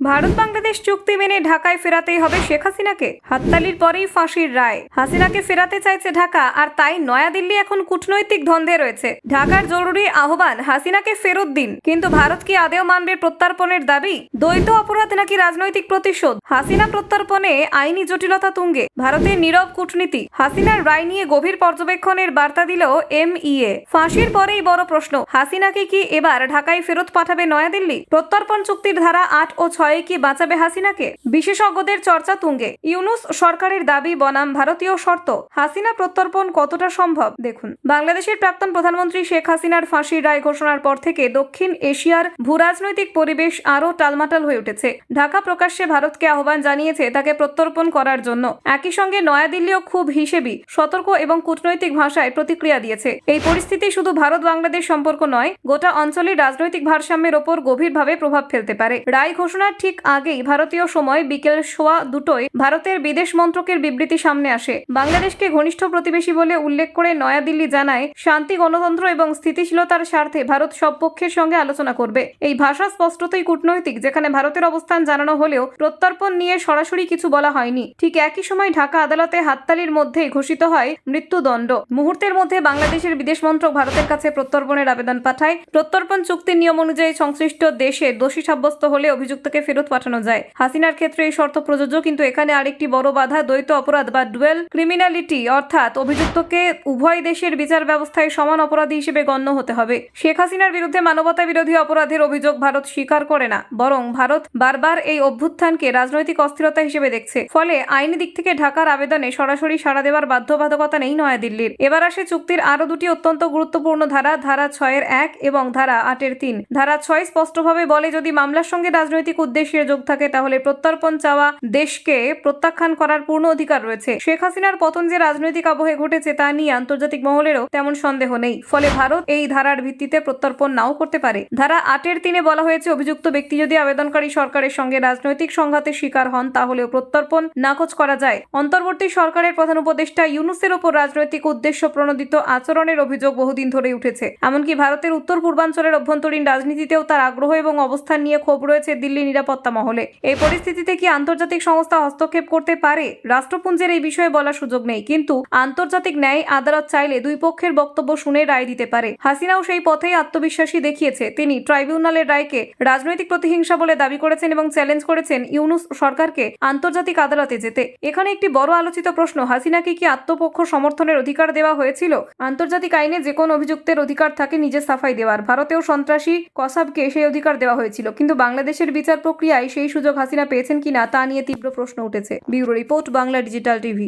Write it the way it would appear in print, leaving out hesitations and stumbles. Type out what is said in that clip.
ভারত বাংলাদেশ চুক্তি মেনে ঢাকায় ফেরাতেই হবে শেখ হাসিনাকে। হাততালির পরেই ফাঁসির রায়। হাসিনাকে ফেরাতে চাইছে ঢাকা, আর তাই নয়াদিল্লি এখন কূটনৈতিক দ্বন্দ্বে রয়েছে। ঢাকার জরুরি আহ্বান, হাসিনাকে ফেরত দিন। কিন্তু ভারত কি আদেও মানবে প্রত্যর্পণের দাবি? দ্বৈত অপরাধ নাকি রাজনৈতিক প্রতিশোধ? হাসিনা প্রত্যর্পণে আইনি জটিলতা তুঙ্গে। ভারতের নীরব কূটনীতি। হাসিনার রায় নিয়ে গভীর পর্যবেক্ষণের বার্তা দিল এমইএ। ফাঁসির পরেই বড় প্রশ্ন, হাসিনাকে কি এবার ঢাকায় ফেরত পাঠাবে নয়াদিল্লি? প্রত্যর্পণ চুক্তির ধারা ৮ ও ৬ কি বাঁচাবে হাসিনাকে? বিশেষজ্ঞদের চর্চা তুঙ্গে। ইউনূস সরকারের দাবি বনাম ভারতীয় শর্ত। হাসিনা প্রত্যর্পণ কতটা সম্ভব? দেখুন, বাংলাদেশের প্রাক্তন প্রধানমন্ত্রী শেখ হাসিনার ফাঁসির রায় ঘোষণার পর থেকে দক্ষিণ এশিয়ার ভূরাজনৈতিক পরিবেশ আরও টালমাটাল হয়ে উঠেছে। ঢাকা প্রকাশ্যে ভারতকে আহ্বান জানিয়েছে তাকে প্রত্যর্পণ করার জন্য। একই সঙ্গে নয়াদিল্লিও খুব হিসেবি, সতর্ক এবং কূটনৈতিক ভাষায় প্রতিক্রিয়া দিয়েছে। এই পরিস্থিতি শুধু ভারত বাংলাদেশ সম্পর্ক নয়, গোটা অঞ্চলের রাজনৈতিক ভারসাম্যের ওপর গভীরভাবে প্রভাব ফেলতে পারে। রায় ঘোষণার ঠিক আগেই ভারতীয় সময় বিকেল 2:15 ভারতের বিদেশ মন্ত্রকের বিবৃতি সামনে আসে। বাংলাদেশকে ঘনিষ্ঠ প্রতিবেশী বলে উল্লেখ করে নয়াদিল্লি জানায়, শান্তি, গণতন্ত্র এবং স্থিতিশীলতার স্বার্থে ভারত সব পক্ষের সঙ্গে আলোচনা করবে। এই ভাষা স্পষ্টতই কূটনৈতিক, যেখানে ভারতের অবস্থান জানানো হলেও প্রত্যর্পণ নিয়ে সরাসরি কিছু বলা হয়নি। ঠিক একই সময় ঢাকা আদালতে হাততালির মধ্যেই ঘোষিত হয় মৃত্যুদণ্ড। মুহূর্তের মধ্যে বাংলাদেশের বিদেশ মন্ত্রক ভারতের কাছে প্রত্যর্পণের আবেদন পাঠায়। প্রত্যর্পণ চুক্তির নিয়ম অনুযায়ী সংশ্লিষ্ট দেশে দোষী সাব্যস্ত হলে অভিযুক্তকে ফেরত পাঠানো যায়। হাসিনার ক্ষেত্রে এই শর্ত প্রযোজ্য, কিন্তু এখানে আরেকটি বড় বাধা, দ্বৈত অপরাধ বা ডুয়েল ক্রিমিনালিটি, অর্থাৎ অভিযুক্তকে উভয় দেশের বিচার ব্যবস্থায় সমান অপরাধী হিসেবে গণ্য হতে হবে। শেখ হাসিনার বিরুদ্ধে মানবতা বিরোধী অপরাধের অভিযোগ ভারত স্বীকার করে না, বরং ভারত বারবার এই অভ্যুত্থানকে রাজনৈতিক অস্থিরতা হিসেবে দেখছে। ফলে আইনি দিক থেকে ঢাকার আবেদনে সরাসরি সাড়া দেওয়ার বাধ্যবাধকতা নেই নয়াদিল্লির। এবার আসে চুক্তির আরো দুটি অত্যন্ত গুরুত্বপূর্ণ ধারা, ধারা 6-1 এবং ধারা 8-3। ধারা 6 স্পষ্টভাবে বলে, যদি মামলার সঙ্গে রাজনৈতিক উদ্দেশ্যে যোগ থাকে তাহলে প্রত্যর্পণ চাওয়া দেশকে প্রত্যাখ্যান করার পূর্ণ অধিকার রয়েছে। শেখ হাসিনার পতন যে রাজনৈতিক আবহে ঘটেছে তা নিয়ে আন্তর্জাতিক মহলেরও তেমন সন্দেহ নেই। ফলে ভারত এই ধারার ভিত্তিতে প্রত্যর্পণ নাও করতে পারে। ধারা 8-3 বলা হয়েছে, অভিযুক্ত ব্যক্তি যদি আবেদনকারী সরকারের সঙ্গে রাজনৈতিক সংঘাতের শিকার হন তাহলেও প্রত্যর্পণ নাকচ করা যায়। অন্তর্বর্তী সরকারের প্রধান উপদেষ্টা ইউনূসের ওপর রাজনৈতিক উদ্দেশ্য প্রণোদিত আচরণের অভিযোগ বহুদিন ধরেই উঠেছে। এমনকি ভারতের উত্তর পূর্বাঞ্চলের অভ্যন্তরীণ রাজনীতিতেও তার আগ্রহ এবং অবস্থান নিয়ে ক্ষোভ রয়েছে দিল্লি নিরাপত্তা মহলে। এই পরিস্থিতিতে কি আন্তর্জাতিক সংস্থা হস্তক্ষেপ করতে পারে? রাষ্ট্রপুঞ্জের এই বিষয়ে বলার সুযোগ নেই, কিন্তু আন্তর্জাতিক ন্যায় আদালত চাইলে দুই পক্ষের বক্তব্য শুনে রায় দিতে পারে। হাসিনাও সেই পথেই আত্মবিশ্বাসী দেখিয়েছে। তিনি ট্রাইব্যুনালের রায়কে রাজনৈতিক প্রতিহিংসা বলে দাবি করেছেন এবং চ্যালেঞ্জ করেছেন ইউনূস সরকারকে আন্তর্জাতিক আদালতে যেতে। এখানে একটি বড় আলোচিত প্রশ্ন, হাসিনাকে কি আত্মপক্ষ সমর্থনের অধিকার দেওয়া হয়েছিল? আন্তর্জাতিক আইনে যে কোনো অভিযুক্তের অধিকার থাকে নিজের সাফাই দেওয়ার। ভারতেও সন্ত্রাসী কসাবকে সেই অধিকার দেওয়া হয়েছিল, কিন্তু বাংলাদেশের বিচার প্রক্রিয়ায় সেই সুযোগ হাসিনা পেয়েছেন কিনা তা নিয়ে তীব্র প্রশ্ন উঠেছে। Bureau report, Bangla digital TV.